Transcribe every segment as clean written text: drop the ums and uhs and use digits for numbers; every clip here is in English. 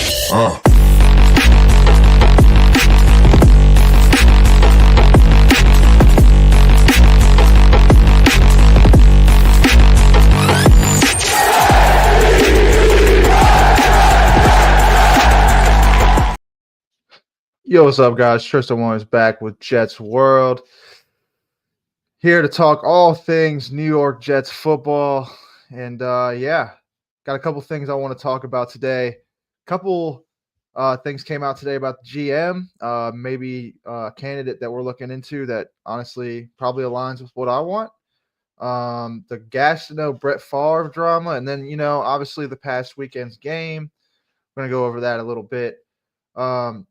Yo, what's up, guys? Tristan Warren is back with Jets World. Here to talk all things New York Jets football. And got a couple things I want to talk about today. Couple things came out today about the GM, maybe a candidate that we're looking into that honestly probably aligns with what I want. The Gastineau Brett Favre drama, and then, obviously the past weekend's game. I'm going to go over that a little bit. But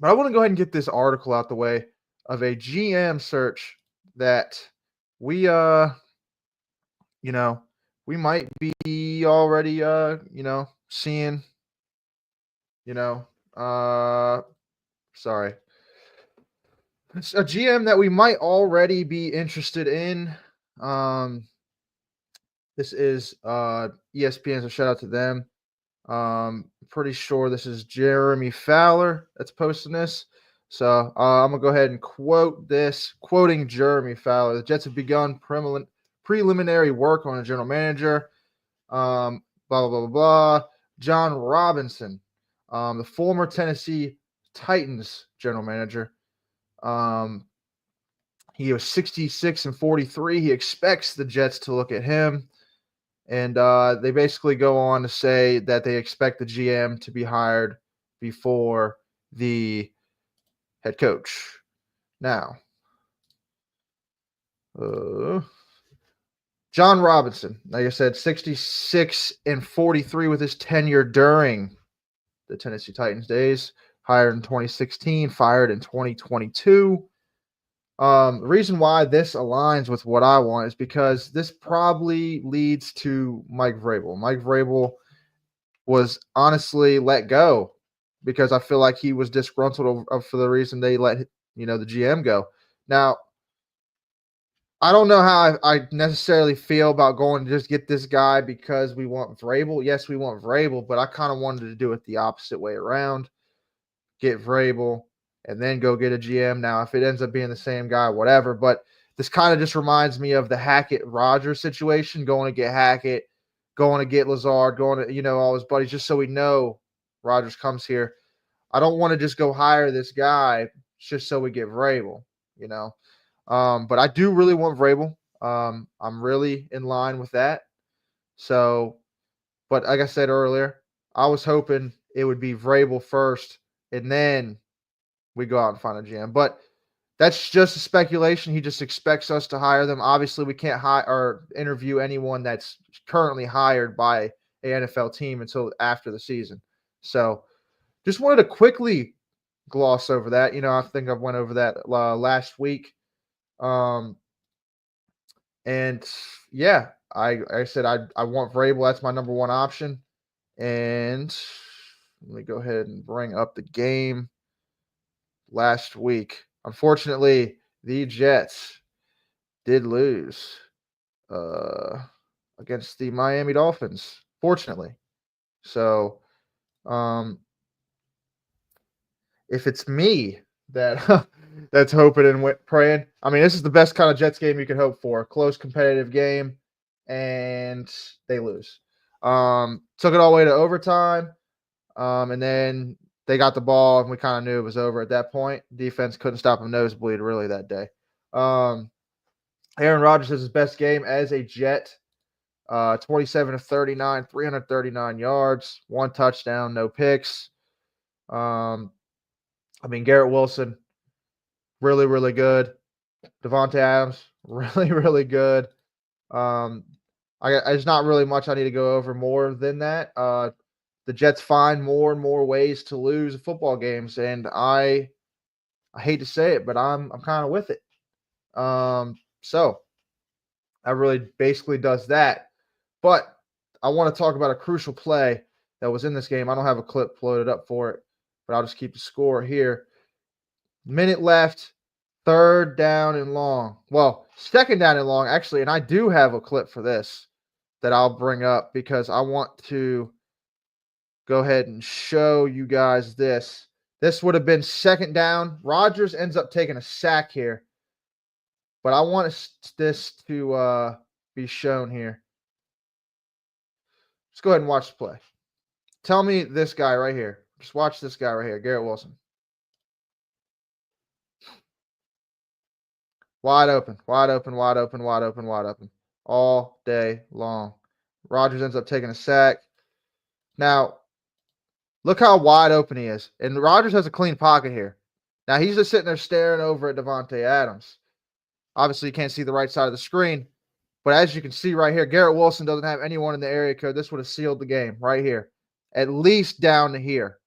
I want to go ahead and get this article out the way of a GM search that we might be already, seeing, sorry. It's a GM that we might already be interested in. This is ESPN, so shout out to them. Pretty sure this is Jeremy Fowler that's posting this. So I'm going to go ahead and quote this, quoting Jeremy Fowler. The Jets have begun preliminary work on a general manager. Blah, blah, blah, blah, blah. John Robinson, the former Tennessee Titans general manager. He was 66-43. He expects the Jets to look at him. And they basically go on to say that they expect the GM to be hired before the head coach. Now, John Robinson, like I said, 66-43 with his tenure during the Tennessee Titans days. Hired in 2016, fired in 2022. The reason why this aligns with what I want is because this probably leads to Mike Vrabel. Mike Vrabel was honestly let go because I feel like he was disgruntled for the reason they let the GM go. Now, I don't know how I necessarily feel about going to just get this guy because we want Vrabel. Yes, we want Vrabel, but I kind of wanted to do it the opposite way around. Get Vrabel and then go get a GM. Now, if it ends up being the same guy, whatever. But this kind of just reminds me of the Hackett-Rodgers situation, going to get Hackett, going to get Lazard, going to, all his buddies, just so we know Rodgers comes here. I don't want to just go hire this guy just so we get Vrabel, But I do really want Vrabel. I'm really in line with that. So, but like I said earlier, I was hoping it would be Vrabel first and then we go out and find a GM. But that's just a speculation. He just expects us to hire them. Obviously, we can't hire or interview anyone that's currently hired by an NFL team until after the season. So just wanted to quickly gloss over that. I think I went over that last week. I said I want Vrabel. That's my number one option. And let me go ahead and bring up the game last week. Unfortunately, the Jets did lose against the Miami Dolphins, fortunately. So, if it's me that that's hoping and praying, I mean, this is the best kind of Jets game you could hope for. Close, competitive game, and they lose. Took it all the way to overtime, and then they got the ball, and we kind of knew it was over at that point. Defense couldn't stop a nosebleed really that day. Aaron Rodgers has his best game as a Jet. 27 of 39, 339 yards, 1 touchdown, no picks. Garrett Wilson, really, really good. Devontae Adams, really, really good. There's not really much I need to go over more than that. The Jets find more and more ways to lose football games, and I hate to say it, but I'm kind of with it. So that really basically does that. But I want to talk about a crucial play that was in this game. I don't have a clip loaded up for it, but I'll just keep the score here. Minute left, 3rd down and long. Well, 2nd down and long, actually, and I do have a clip for this that I'll bring up because I want to go ahead and show you guys this. This would have been second down. Rodgers ends up taking a sack here. But I want this to be shown here. Let's go ahead and watch the play. Tell me this guy right here. Just watch this guy right here, Garrett Wilson. Wide open, wide open, wide open, wide open, wide open. All day long. Rodgers ends up taking a sack. Now, look how wide open he is. And Rodgers has a clean pocket here. Now, he's just sitting there staring over at Davante Adams. Obviously, you can't see the right side of the screen. But as you can see right here, Garrett Wilson doesn't have anyone in the area code. This would have sealed the game right here. At least down to here.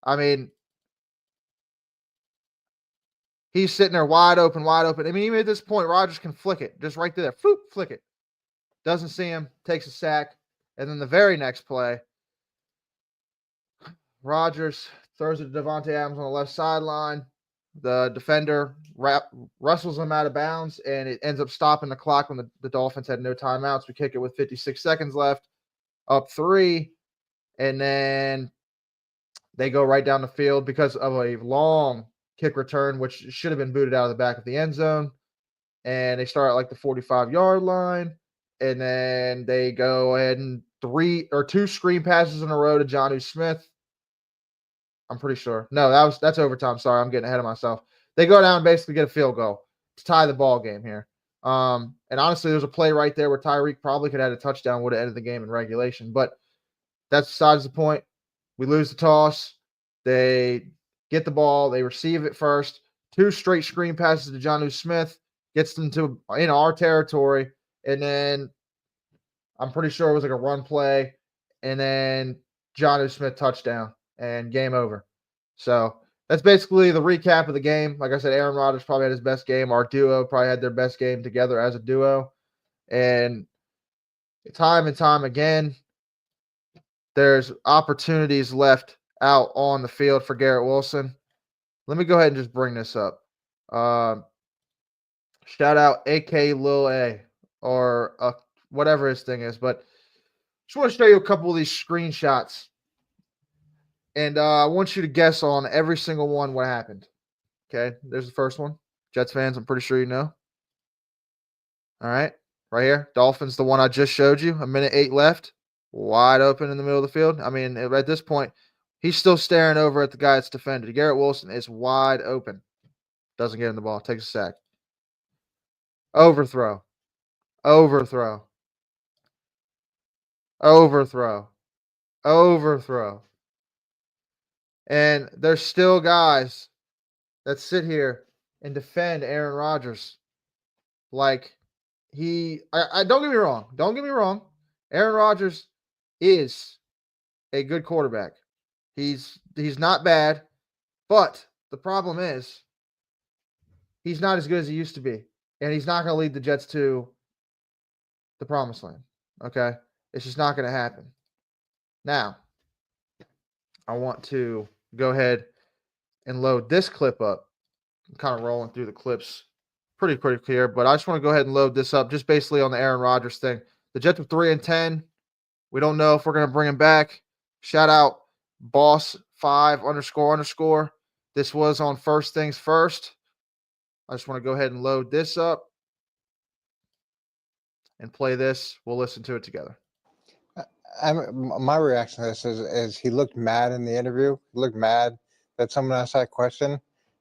I mean, he's sitting there wide open, wide open. I mean, even at this point, Rodgers can flick it. Just right there. Floop, flick it. Doesn't see him. Takes a sack. And then the very next play, Rodgers throws it to Davante Adams on the left sideline. The defender wrestles him out of bounds, and it ends up stopping the clock when the Dolphins had no timeouts. We kick it with 56 seconds left, up 3, and then they go right down the field because of a long kick return, which should have been booted out of the back of the end zone. And they start at like the 45-yard line, and then they go ahead and 2 screen passes in a row to Jonnu Smith. I'm pretty sure. No, that's overtime. Sorry, I'm getting ahead of myself. They go down and basically get a field goal to tie the ball game here. And honestly, there's a play right there where Tyreek probably could have had a touchdown, would have ended the game in regulation. But that's besides the point. We lose the toss. They get the ball. They receive it first. 2 straight screen passes to Jonnu Smith. Gets them to in our territory. And then I'm pretty sure it was like a run play. And then Jonnu Smith touchdown. And game over. So that's basically the recap of the game. Like I said, Aaron Rodgers probably had his best game. Our duo probably had their best game together as a duo. And time and time again, there's opportunities left out on the field for Garrett Wilson. Let me go ahead and just bring this up. Shout out AK Lil A or whatever his thing is. But just want to show you a couple of these screenshots. And I want you to guess on every single one what happened. Okay, there's the first one. Jets fans, I'm pretty sure you know. All right, right here. Dolphins, the one I just showed you. 1:08 left. Wide open in the middle of the field. I mean, at this point, he's still staring over at the guy that's defended. Garrett Wilson is wide open. Doesn't get in the ball. Takes a sack. Overthrow. Overthrow. Overthrow. Overthrow. And there's still guys that sit here and defend Aaron Rodgers. Like I don't get me wrong. Don't get me wrong. Aaron Rodgers is a good quarterback. He's not bad, but the problem is he's not as good as he used to be. And he's not going to lead the Jets to the promised land. Okay? It's just not going to happen. Now, I want to go ahead and load this clip up. I'm kind of rolling through the clips pretty clear, but I just want to go ahead and load this up just basically on the Aaron Rodgers thing. The Jets are 3-10. We don't know if we're going to bring him back. Shout out boss5__. This was on First Things First. I just want to go ahead and load this up and play this. We'll listen to it together. My reaction to this is he looked mad in the interview. He looked mad that someone asked that question.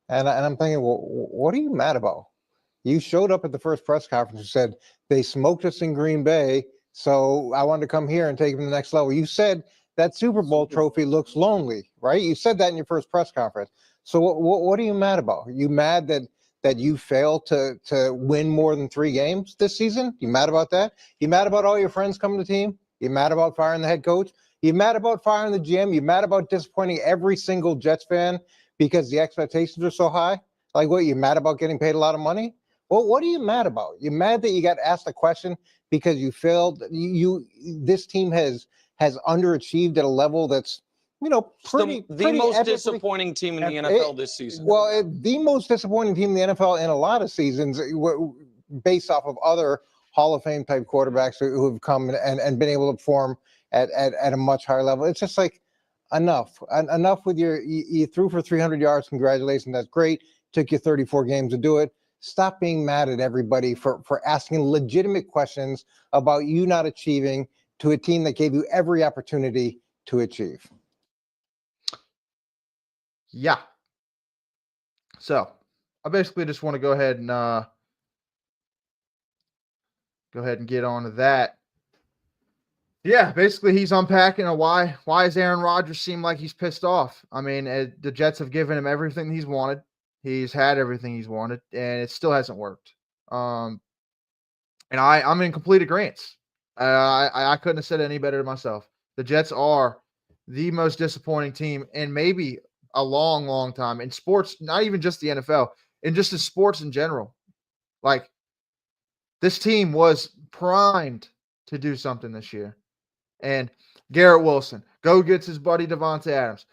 And I'm thinking, well, what are you mad about? You showed up at the first press conference and said, they smoked us in Green Bay, so I wanted to come here and take them to the next level. You said that Super Bowl trophy looks lonely, right? You said that in your first press conference. So what are you mad about? Are you mad that you failed to win more than 3 games this season? You mad about that? You mad about all your friends coming to the team? You mad about firing the head coach? You mad about firing the GM? You mad about disappointing every single Jets fan because the expectations are so high? Like what, you mad about getting paid a lot of money? Well, what are you mad about? You mad that you got asked a question because you failed? This team has underachieved at a level that's, pretty most disappointing team in the NFL this season. Well, the most disappointing team in the NFL in a lot of seasons, based off of other Hall of Fame type quarterbacks who have come and been able to perform at a much higher level. It's just like, enough. Enough with you threw for 300 yards. Congratulations. That's great. Took you 34 games to do it. Stop being mad at everybody for asking legitimate questions about you not achieving to a team that gave you every opportunity to achieve. Yeah. So I basically just want to go ahead and get on to that. Yeah, basically he's unpacking why does Aaron Rodgers seem like he's pissed off? I mean, the Jets have given him everything he's wanted. He's had everything he's wanted, and it still hasn't worked. And I'm in complete agreement. I couldn't have said it any better myself. The Jets are the most disappointing team in maybe a long, long time in sports, not even just the NFL, and just in sports in general. Like, this team was primed to do something this year. And Garrett Wilson, go gets his buddy Devontae Adams.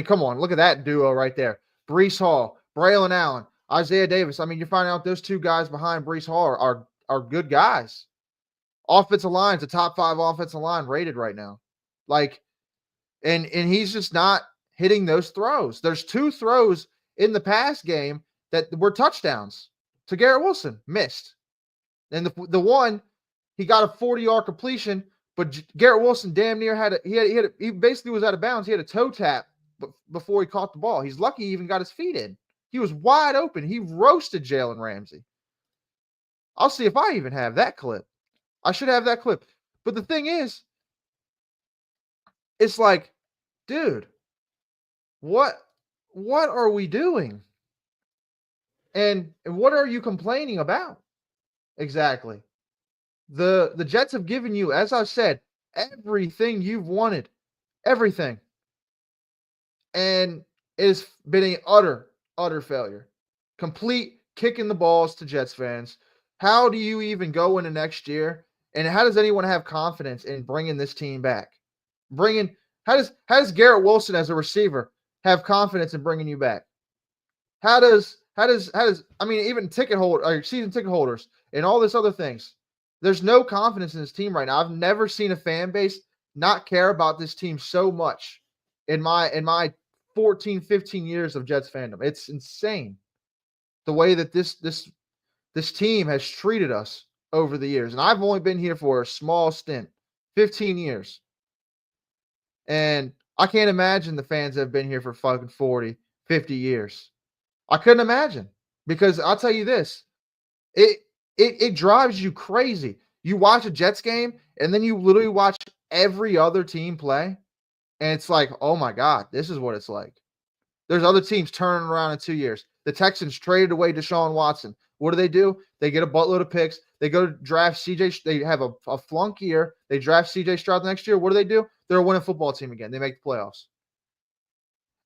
Come on, look at that duo right there. Breece Hall, Braylon Allen, Isaiah Davis. I mean, you find out those two guys behind Breece Hall are good guys. Offensive line's a top 5 offensive line rated right now. Like, and he's just not hitting those throws. There's 2 throws in the pass game that were touchdowns to Garrett Wilson, missed. And the one, he got a 40-yard completion, but Garrett Wilson damn near he basically was out of bounds. He had a toe tap before he caught the ball. He's lucky he even got his feet in. He was wide open. He roasted Jalen Ramsey. I'll see if I even have that clip. I should have that clip. But the thing is, it's like, dude, what are we doing? And what are you complaining about? Exactly. The Jets have given you, as I said, everything you've wanted. Everything. And it has been an utter failure. Complete kick in the balls to Jets fans. How do you even go into next year? And how does anyone have confidence in bringing this team back? How does Garrett Wilson as a receiver have confidence in bringing you back? How does even season ticket holders and all this other things? There's no confidence in this team right now. I've never seen a fan base not care about this team so much in my 14, 15 years of Jets fandom. It's insane the way that this team has treated us over the years. And I've only been here for a small stint, 15 years. And I can't imagine the fans that have been here for fucking 40, 50 years. I couldn't imagine, because I'll tell you this, it drives you crazy. You watch a Jets game and then you literally watch every other team play, and it's like, oh my God, this is what it's like. There's other teams turning around in 2 years. The Texans traded away Deshaun Watson. What do? They get a buttload of picks. They go to draft CJ. They have a flunk year. They draft CJ Stroud the next year. What do? They're a winning football team again. They make the playoffs.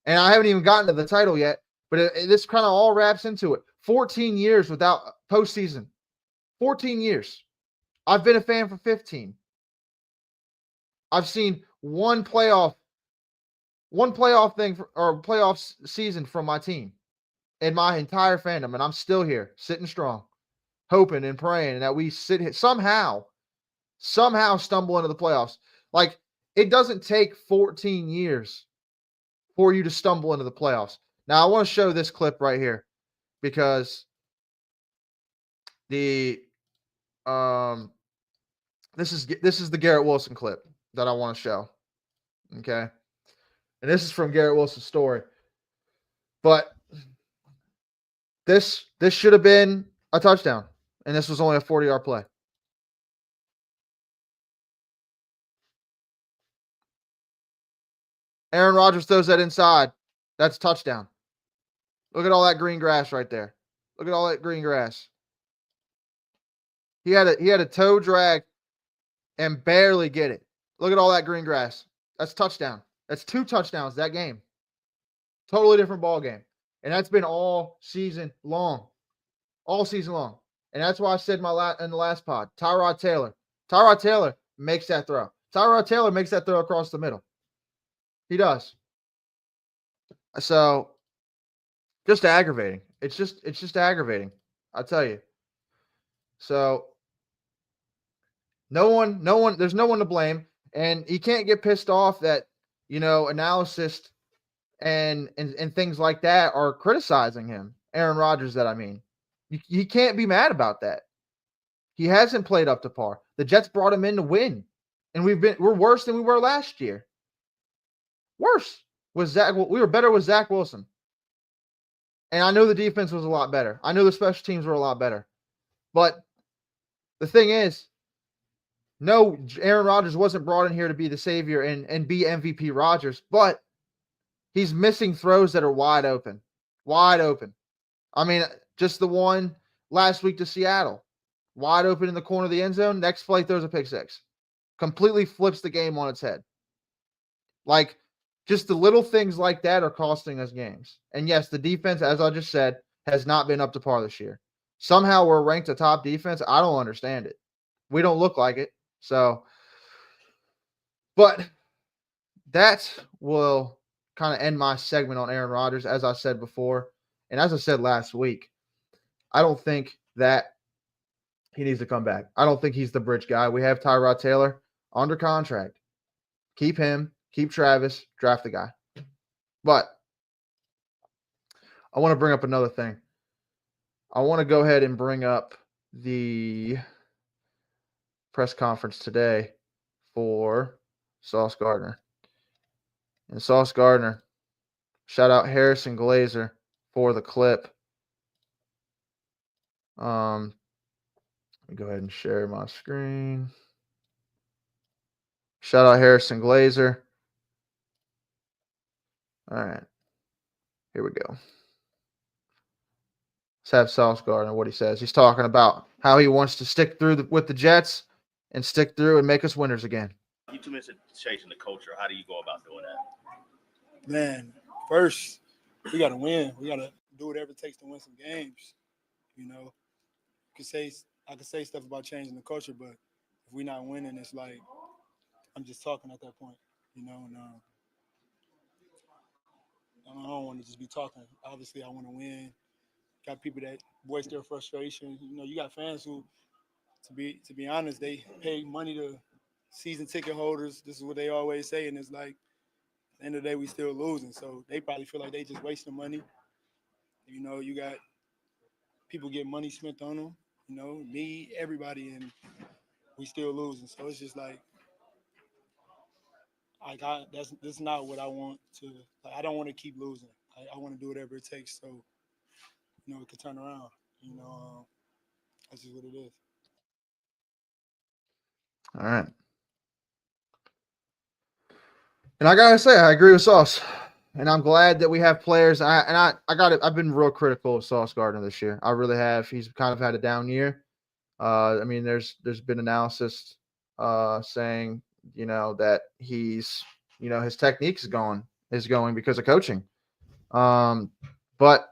And I haven't even gotten to the title yet, but this kind of all wraps into it. 14 years without postseason. 14 years. I've been a fan for 15. I've seen one playoff season from my team in my entire fandom, and I'm still here, sitting strong, hoping and praying that we somehow stumble into the playoffs. Like, it doesn't take 14 years for you to stumble into the playoffs. Now, I want to show this clip right here, because this is the Garrett Wilson clip that I want to show. Okay. And this is from Garrett Wilson's story. But this should have been a touchdown, and this was only a 40-yard play. Aaron Rodgers throws that inside. That's a touchdown. Look at all that green grass right there. Look at all that green grass. He had a toe drag and barely get it. Look at all that green grass. That's touchdown. That's 2 touchdowns that game. Totally different ball game. And that's been all season long. All season long. And that's why I said in the last pod, Tyrod Taylor makes that throw. Tyrod Taylor makes that throw across the middle. He does. So, just aggravating. It's just aggravating. I'll tell you. So, there's no one to blame. And he can't get pissed off that analysis and things like that are criticizing him. Aaron Rodgers, that I mean. You can't be mad about that. He hasn't played up to par. The Jets brought him in to win, and we're worse than we were last year. Worse with Zach. We were better with Zach Wilson, and I know the defense was a lot better. I know the special teams were a lot better, but the thing is, no, Aaron Rodgers wasn't brought in here to be the savior and be MVP Rodgers, but he's missing throws that are wide open. Wide open. I mean, just the one last week to Seattle. Wide open in the corner of the end zone. Next play throws a pick six. Completely flips the game on its head. Like, just the little things like that are costing us games. And yes, the defense, as I just said, has not been up to par this year. Somehow we're ranked a top defense. I don't understand it. We don't look like it. So, but that will kind of end my segment on Aaron Rodgers, as I said before. And as I said last week, I don't think that he needs to come back. I don't think he's the bridge guy. We have Tyrod Taylor under contract. Keep him. Keep Travis. Draft the guy. But I want to bring up another thing. I want to go ahead and bring up the press conference today for Sauce Gardner. And Sauce Gardner, shout out Harrison Glazer for the clip. Let me go ahead and share my screen. Shout out Harrison Glazer. All right. Here we go. Let's have Sauce Gardner, what he says. He's talking about how he wants to stick through with the Jets and stick through and make us winners again. You two mentioned changing the culture. How do you go about doing that? Man, first, we got to win. We got to do whatever it takes to win some games. I could say stuff about changing the culture, but if we're not winning, it's like I'm just talking at that point, and I don't want to just be talking. Obviously, I want to win. Got people that voice their frustration. You got fans who, to be honest, they pay money to season ticket holders. This is what they always say, and it's like at the end of the day, we still losing. So they probably feel like they just wasting money. You got people get money spent on them. Me, everybody, and we still losing. So it's just like that's not what I want to. Like, I don't want to keep losing. I want to do whatever it takes so it could turn around. That's just what it is. All right. And I gotta say, I agree with Sauce, and I'm glad that we have players. I've been real critical of Sauce Gardner this year. I really have. He's kind of had a down year. I mean, there's been analysis saying that he's his technique is going because of coaching. But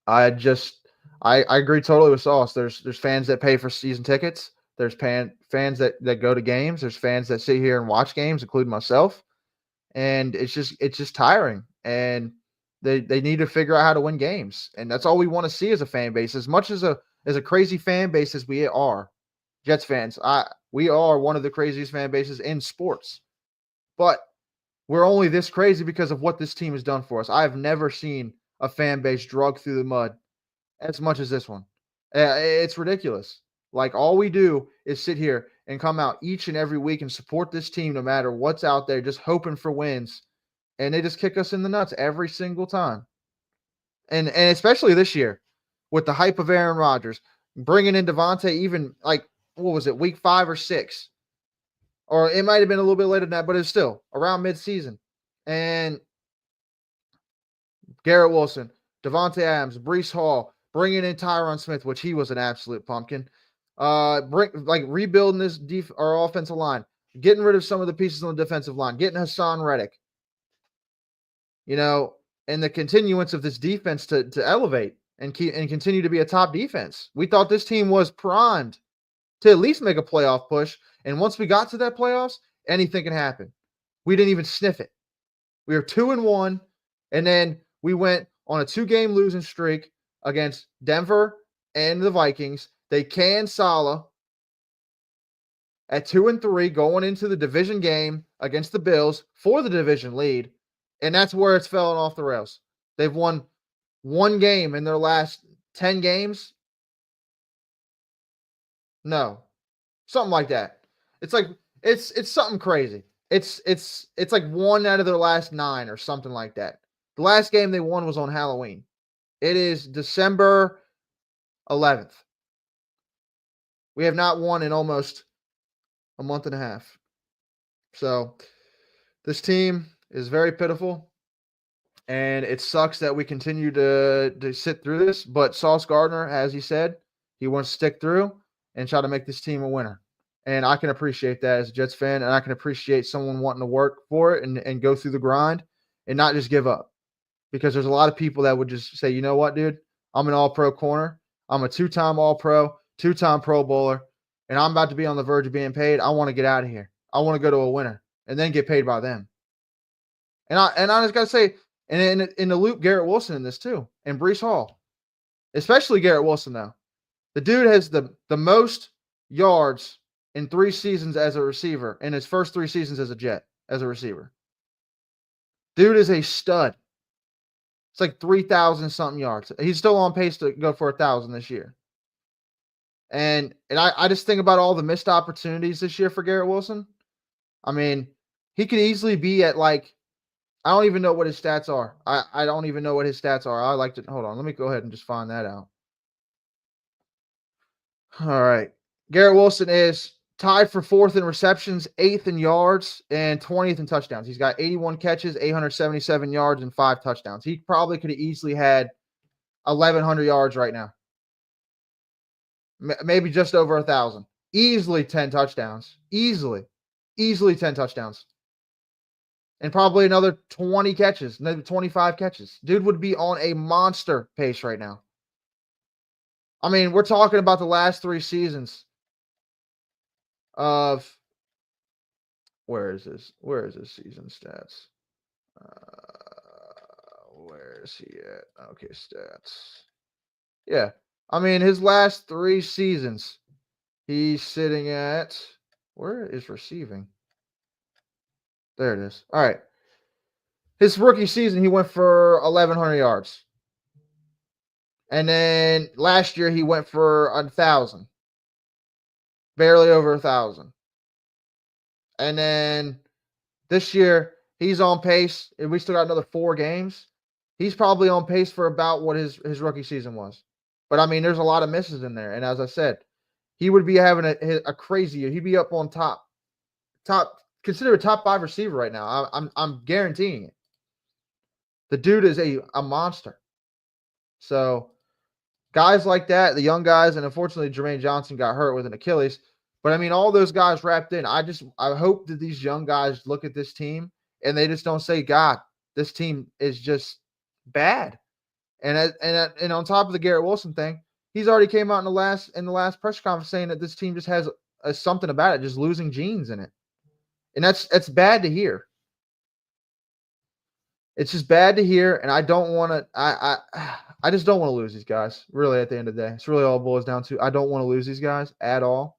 I agree totally with Sauce. There's fans that pay for season tickets. There's fans that go to games. There's fans that sit here and watch games, including myself. And it's just tiring. And they need to figure out how to win games. And that's all we want to see as a fan base. As much as a crazy fan base as we are, Jets fans, we are one of the craziest fan bases in sports. But we're only this crazy because of what this team has done for us. I have never seen a fan base drug through the mud as much as this one. It's ridiculous. Like, all we do is sit here and come out each and every week and support this team no matter what's out there, just hoping for wins. And they just kick us in the nuts every single time. And especially this year with the hype of Aaron Rodgers, bringing in Devontae even what was it, week 5 or 6? Or it might have been a little bit later than that, but it's still around midseason. And Garrett Wilson, Devontae Adams, Breece Hall, bringing in Tyron Smith, which he was an absolute pumpkin. Rebuilding this our offensive line, getting rid of some of the pieces on the defensive line, getting Hassan Reddick. And the continuance of this defense to elevate and continue to be a top defense. We thought this team was primed to at least make a playoff push. And once we got to that playoffs, anything can happen. We didn't even sniff it. We were 2-1, and then we went on a 2-game losing streak against Denver and the Vikings. They canned Saleh, at 2-3 going into the division game against the Bills for the division lead, and that's where it's fallen off the rails. They've won one game in their last 10 games. No, something like that. It's like it's something crazy. It's like 1 out of their last 9 or something like that. The last game they won was on Halloween. It is December 11th. We have not won in almost a month and a half. So this team is very pitiful, and it sucks that we continue to sit through this. But Sauce Gardner, as he said, he wants to stick through and try to make this team a winner. And I can appreciate that as a Jets fan, and I can appreciate someone wanting to work for it and go through the grind and not just give up. Because there's a lot of people that would just say, you know what, dude? I'm an all-pro corner. I'm a 2-time all-pro, 2-time Pro Bowler, and I'm about to be on the verge of being paid. I want to get out of here. I want to go to a winner and then get paid by them. And I just got to say, and in the loop, Garrett Wilson in this too, and Breece Hall. Especially Garrett Wilson, though. The dude has the most yards in 3 seasons as a receiver, in his first 3 seasons as a Jet, as a receiver. Dude is a stud. It's like 3,000 something yards. He's still on pace to go for 1,000 this year. And I just think about all the missed opportunities this year for Garrett Wilson. I mean, he could easily be at like, I don't even know what his stats are. I don't even know what his stats are. I like to, hold on, let me go ahead and just find that out. All right. Garrett Wilson is tied for 4th in receptions, 8th in yards, and 20th in touchdowns. He's got 81 catches, 877 yards, and 5 touchdowns. He probably could have easily had 1,100 yards right now. Maybe just over 1,000. Easily 10 touchdowns. Easily 10 touchdowns. And probably another 20 catches, maybe 25 catches. Dude would be on a monster pace right now. I mean, we're talking about the last 3 seasons of, where is his season stats? Where is he at? Okay, stats. Yeah. I mean, his last 3 seasons, he's sitting at, where is receiving? There it is. All right. His rookie season, he went for 1,100 yards. And then last year, he went for 1,000. Barely over 1,000. And then this year, he's on pace. And we still got another 4 games. He's probably on pace for about what his rookie season was. But, I mean, there's a lot of misses in there. And as I said, he would be having a crazy year. He'd be up on top, consider a top 5 receiver right now. I'm guaranteeing it. The dude is a monster. So, guys like that, the young guys, and unfortunately, Jermaine Johnson got hurt with an Achilles. But, I mean, all those guys wrapped in. I hope that these young guys look at this team and they just don't say, God, this team is just bad. And on top of the Garrett Wilson thing, he's already came out in the last press conference saying that this team just has something about it, just losing genes in it. And that's bad to hear. It's just bad to hear, and I don't want to. I just don't want to lose these guys. Really, at the end of the day, it's really all it boils down to. I don't want to lose these guys at all.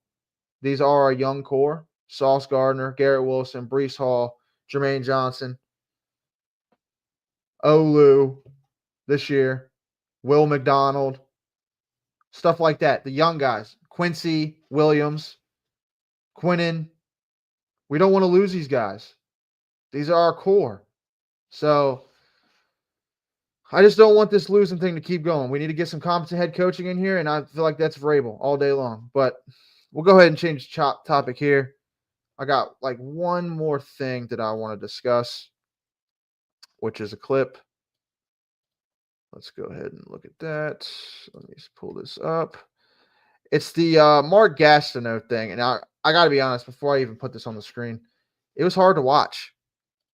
These are our young core: Sauce Gardner, Garrett Wilson, Breece Hall, Jermaine Johnson, Olu this year, Will McDonald, stuff like that. The young guys: Quincy Williams, Quinnen. We don't want to lose these guys. These are our core. So I just don't want this losing thing to keep going. We need to get some competent head coaching in here, and I feel like that's Vrabel all day long. But we'll go ahead and change the topic here. I got like one more thing that I want to discuss, which is a clip. Let's go ahead and look at that. Let me just pull this up. It's the Mark Gastineau thing, and I got to be honest, before I even put this on the screen, it was hard to watch.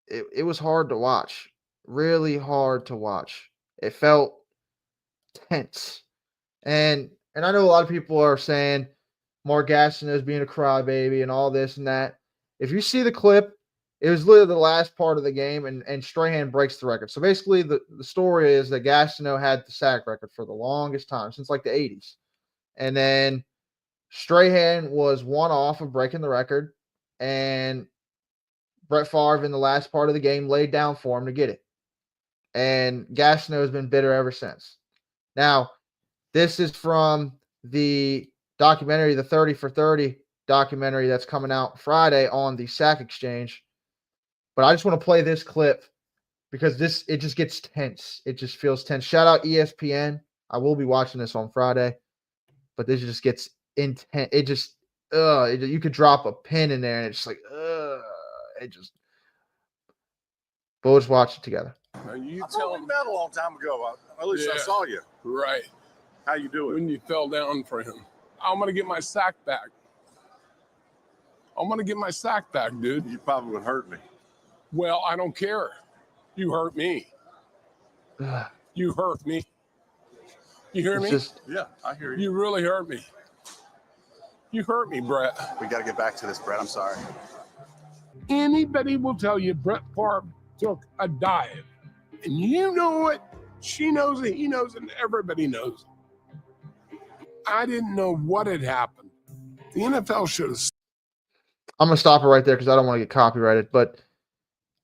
It was hard to watch. Really hard to watch. It felt tense. And I know a lot of people are saying Mark Gastineau is being a crybaby and all this and that. If you see the clip, it was literally the last part of the game, and Strahan breaks the record. So basically, the story is that Gastineau had the sack record for the longest time, since like the 80s. And then Strahan was one off of breaking the record, and Brett Favre in the last part of the game laid down for him to get it. And Gastineau has been bitter ever since. Now, this is from the documentary, the 30 for 30 documentary that's coming out Friday on the Sack Exchange. But I just want to play this clip because it just gets tense. It just feels tense. Shout out ESPN. I will be watching this on Friday, but this just gets intense. It just, you could drop a pin in there and it's just like, but we'll just watch it together. You told me that a long time ago. At least I saw you. Right. How you doing? When you fell down for him. I'm going to get my sack back. I'm going to get my sack back, dude. You probably would hurt me. Well, I don't care. You hurt me. You hurt me. You hear me? Yeah, I hear you. You really hurt me. You hurt me, Brett. We got to get back to this, Brett. I'm sorry. Anybody will tell you Brett Favre took a dive. And you know it. She knows it. He knows it. And everybody knows it. I didn't know what had happened. The NFL should have. I'm going to stop it right there because I don't want to get copyrighted. But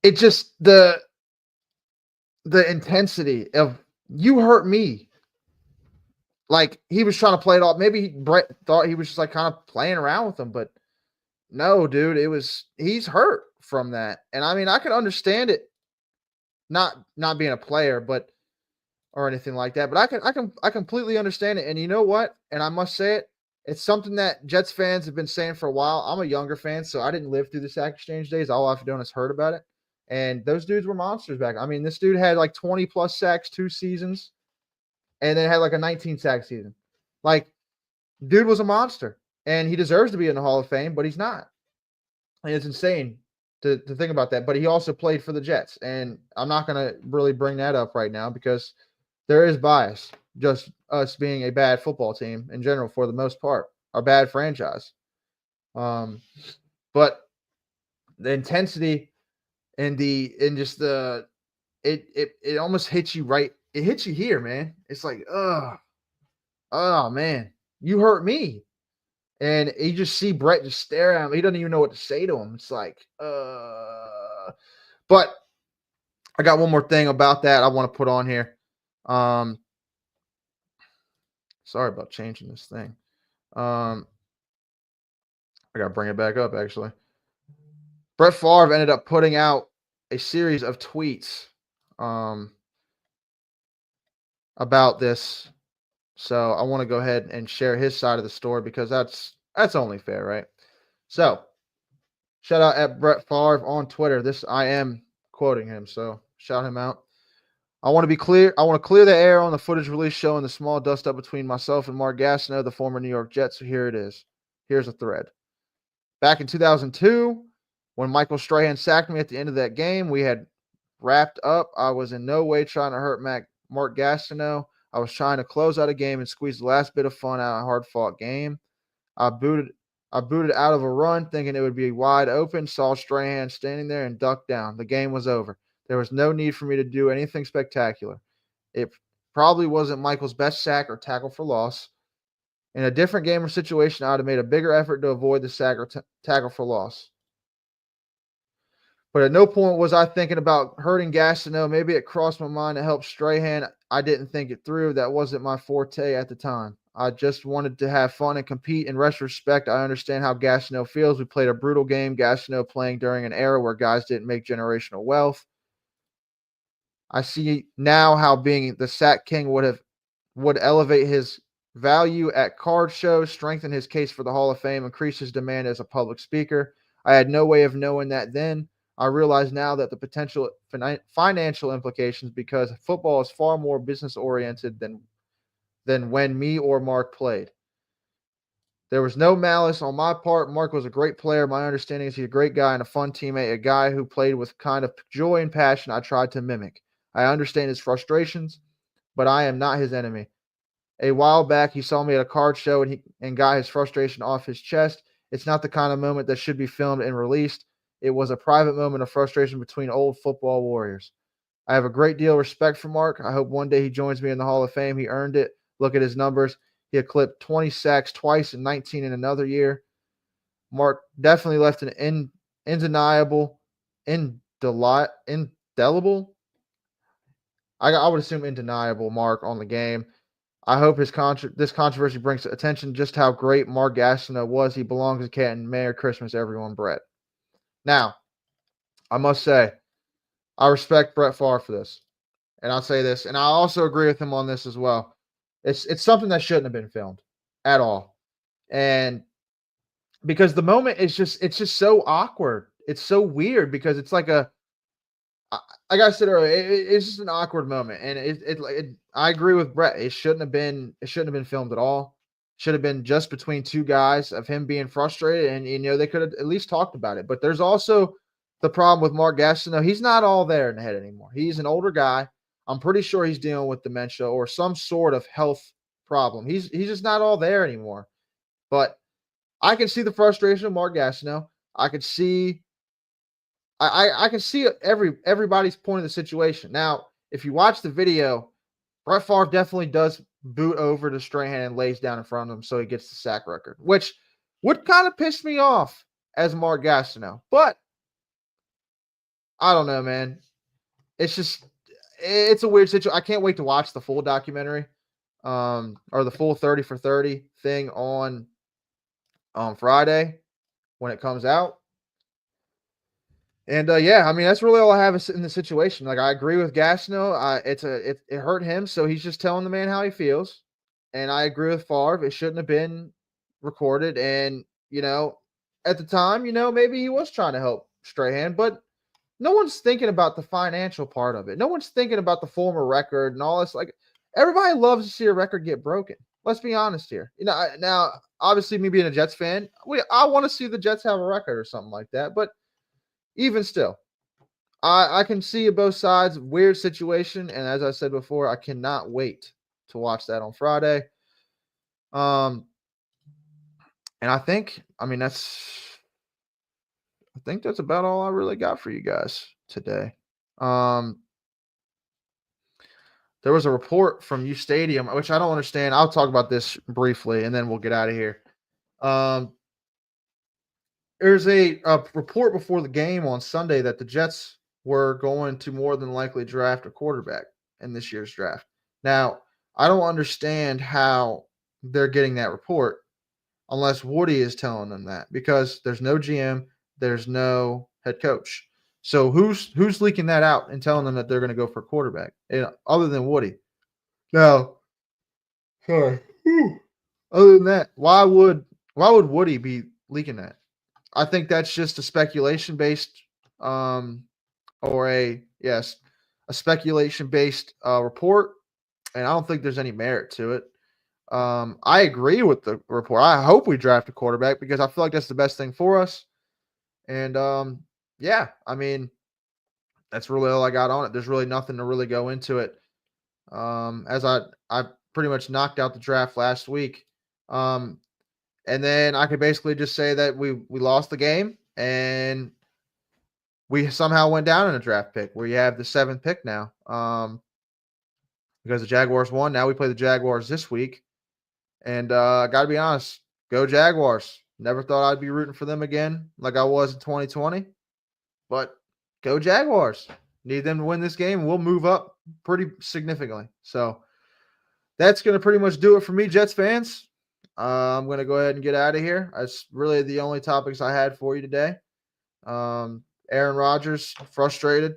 it just, the intensity of, you hurt me. Like, he was trying to play it off. Maybe Brett thought he was just like kind of playing around with him. But no, dude, he's hurt from that. And I mean, I can understand it. Not being a player, but or anything like that. But I completely understand it. And you know what? And I must say it, it's something that Jets fans have been saying for a while. I'm a younger fan, so I didn't live through the Sack Exchange days. All I've done is heard about it. And those dudes were monsters back. I mean, this dude had like 20 plus sacks 2 seasons, and then had like a 19 sack season. Like, dude was a monster, and he deserves to be in the Hall of Fame, but he's not. And it's insane to think about that. But he also played for the Jets, and I'm not going to really bring that up right now because there is bias, just us being a bad football team in general for the most part, a bad franchise. But the intensity and it almost hits you right. It hits you here, man. It's like, oh man, you hurt me. And you just see Brett just stare at him. He doesn't even know what to say to him. It's like, but I got one more thing about that I want to put on here. Sorry about changing this thing. I got to bring it back up, actually. Brett Favre ended up putting out a series of tweets about this. So I want to go ahead and share his side of the story because that's only fair, right? So shout out at Brett Favre on Twitter. I am quoting him, so shout him out. I want to be clear. I want to clear the air on the footage release showing the small dust up between myself and Mark Gastineau, the former New York Jet. So here it is. Here's a thread. Back in 2002, when Michael Strahan sacked me at the end of that game, we had wrapped up. I was in no way trying to hurt Mark Gastineau. I was trying to close out a game and squeeze the last bit of fun out of a hard-fought game. I booted out of a run thinking it would be wide open, saw Strahan standing there and ducked down. The game was over. There was no need for me to do anything spectacular. It probably wasn't Michael's best sack or tackle for loss. In a different game or situation, I would have made a bigger effort to avoid the sack or tackle for loss. But at no point was I thinking about hurting Gastineau. Maybe it crossed my mind to help Strahan. I didn't think it through. That wasn't my forte at the time. I just wanted to have fun and compete. In retrospect, I understand how Gastineau feels. We played a brutal game. Gastineau playing during an era where guys didn't make generational wealth. I see now how being the sack king would elevate his value at card shows, strengthen his case for the Hall of Fame, increase his demand as a public speaker. I had no way of knowing that then. I realize now that the potential financial implications, because football is far more business-oriented than when me or Mark played. There was no malice on my part. Mark was a great player. My understanding is he's a great guy and a fun teammate, a guy who played with kind of joy and passion I tried to mimic. I understand his frustrations, but I am not his enemy. A while back, he saw me at a card show and got his frustration off his chest. It's not the kind of moment that should be filmed and released. It was a private moment of frustration between old football warriors. I have a great deal of respect for Mark. I hope one day he joins me in the Hall of Fame. He earned it. Look at his numbers. He eclipsed 20 sacks twice and 19 in another year. Mark definitely left an indelible. I would assume undeniable mark on the game. I hope this controversy brings attention just how great Mark Gastineau was. He belongs to Canton. Merry Christmas, everyone, Brett. Now, I must say, I respect Brett Favre for this. And I'll say this, and I also agree with him on this as well. It's something that shouldn't have been filmed at all. And because the moment it's just so awkward. It's so weird because it's like like I said earlier, it's just an awkward moment. And I agree with Brett. It shouldn't have been filmed at all. Should have been just between two guys of him being frustrated, and they could have at least talked about it. But there's also the problem with Mark Gastineau. He's not all there in the head anymore. He's an older guy. I'm pretty sure he's dealing with dementia or some sort of health problem. He's just not all there anymore. But I can see the frustration of Mark Gastineau. I can see everybody's point of the situation. Now, if you watch the video, Brett Favre definitely does boot over to Strahan and lays down in front of him so he gets the sack record, which would kind of piss me off as Mark Gastineau. But I don't know, man. It's a weird situation. I can't wait to watch the full documentary, or the full 30 for 30 thing on Friday when it comes out. And yeah, I mean, that's really all I have in the situation. Like, I agree with Gastineau. It hurt him, so he's just telling the man how he feels. And I agree with Favre. It shouldn't have been recorded. And at the time, maybe he was trying to help Strahan, but no one's thinking about the financial part of it. No one's thinking about the former record and all this. Like, everybody loves to see a record get broken. Let's be honest here. Now, obviously, me being a Jets fan, I want to see the Jets have a record or something like that. But even still, I can see both sides. Weird situation. And as I said before, I cannot wait to watch that on Friday. And I think that's about all I really got for you guys today. There was a report from U Stadium, which I don't understand. I'll talk about this briefly, and then we'll get out of here. There's a report before the game on Sunday that the Jets were going to more than likely draft a quarterback in this year's draft. Now, I don't understand how they're getting that report unless Woody is telling them that, because there's no GM, there's no head coach. So who's leaking that out and telling them that they're going to go for a quarterback, other than Woody? Now, sorry. Other than that, why would Woody be leaking that? I think that's just a speculation based, or a speculation based report, and I don't think there's any merit to it. I agree with the report. I hope we draft a quarterback because I feel like that's the best thing for us. And yeah, I mean, that's really all I got on it. There's really nothing to really go into it. As I pretty much knocked out the draft last week. And then I could basically just say that we lost the game and we somehow went down in a draft pick. We have the 7th pick now. Because the Jaguars won. Now we play the Jaguars this week. And got to be honest, go Jaguars. Never thought I'd be rooting for them again like I was in 2020. But go Jaguars. Need them to win this game. We'll move up pretty significantly. So that's going to pretty much do it for me, Jets fans. I'm going to go ahead and get out of here. That's really the only topics I had for you today. Aaron Rodgers, frustrated.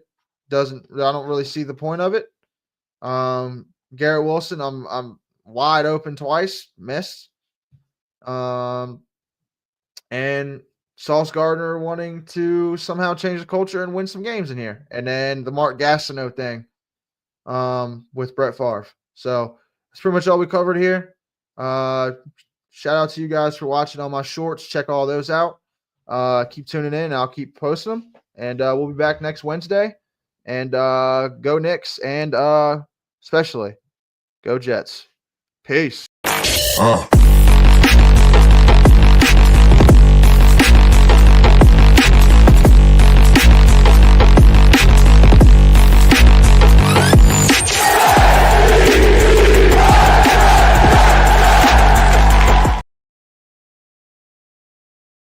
I don't really see the point of it. Garrett Wilson, I'm wide open twice, missed. And Sauce Gardner wanting to somehow change the culture and win some games in here. And then the Mark Gastineau thing with Brett Favre. So that's pretty much all we covered here. Shout out to you guys for watching all my shorts. Check all those out. Keep tuning in. I'll keep posting them. And we'll be back next Wednesday. And go Knicks. And especially go Jets. Peace.